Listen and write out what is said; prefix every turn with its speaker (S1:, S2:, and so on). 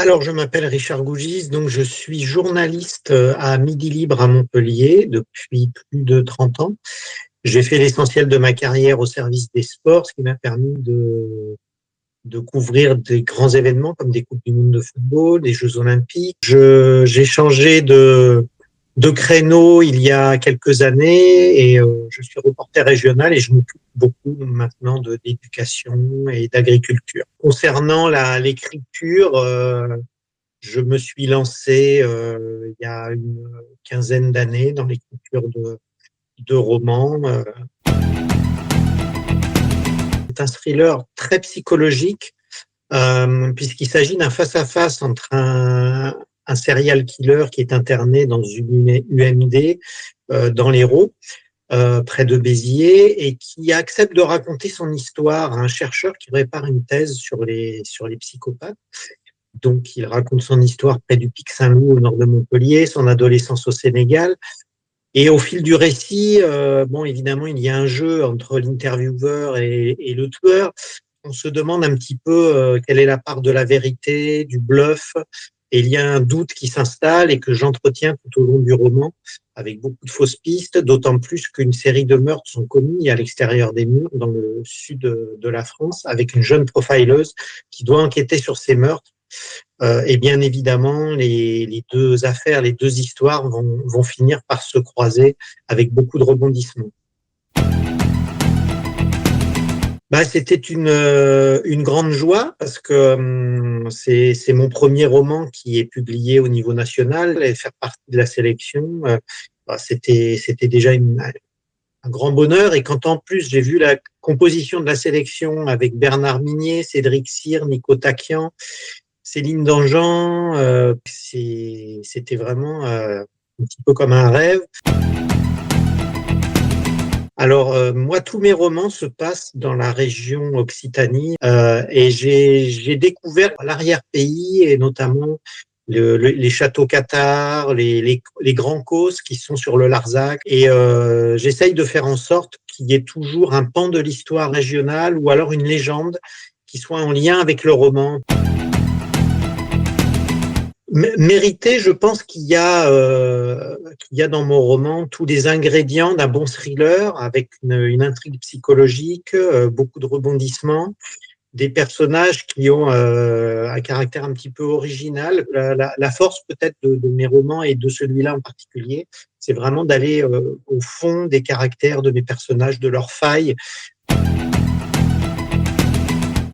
S1: Alors, je m'appelle Richard Gougis, donc je suis journaliste à Midi Libre à Montpellier depuis plus de 30 ans. J'ai fait l'essentiel de ma carrière au service des sports, ce qui m'a permis de couvrir des grands événements comme des Coupes du Monde de football, des Jeux Olympiques. J'ai changé de créneau il y a quelques années et je suis reporter régional et je m'occupe beaucoup maintenant d'éducation et d'agriculture. Concernant l'écriture, je me suis lancé il y a une quinzaine d'années dans l'écriture de romans. C'est un thriller très psychologique puisqu'il s'agit d'un face-à-face entre un serial killer qui est interné dans une UMD dans l'Hérault, près de Béziers, et qui accepte de raconter son histoire à un chercheur qui prépare une thèse sur les psychopathes. Donc, il raconte son histoire près du Pic Saint-Loup, au nord de Montpellier, son adolescence au Sénégal. Et au fil du récit, bon, évidemment, il y a un jeu entre l'intervieweur et le tueur. On se demande un petit peu quelle est la part de la vérité, du bluff. Et il y a un doute qui s'installe et que j'entretiens tout au long du roman, avec beaucoup de fausses pistes, d'autant plus qu'une série de meurtres sont commis à l'extérieur des murs, dans le sud de la France, avec une jeune profileuse qui doit enquêter sur ces meurtres. Et bien évidemment, les deux affaires, les deux histoires vont finir par se croiser avec beaucoup de rebondissements. C'était une grande joie parce que c'est mon premier roman qui est publié au niveau national et faire partie de la sélection, c'était déjà un grand bonheur. Et quand en plus j'ai vu la composition de la sélection avec Bernard Minier, Cédric Cyr, Nico Takian, Céline Dangean, c'était vraiment un petit peu comme un rêve. Alors, moi, tous mes romans se passent dans la région Occitanie et j'ai découvert l'arrière-pays et notamment les châteaux cathares, les grands causes qui sont sur le Larzac. Et j'essaye de faire en sorte qu'il y ait toujours un pan de l'histoire régionale ou alors une légende qui soit en lien avec le roman. Mérité, je pense qu'il y a dans mon roman tous les ingrédients d'un bon thriller avec une intrigue psychologique, beaucoup de rebondissements, des personnages qui ont un caractère un petit peu original. La force peut-être de mes romans et de celui-là en particulier, c'est vraiment d'aller au fond des caractères de mes personnages, de leurs failles.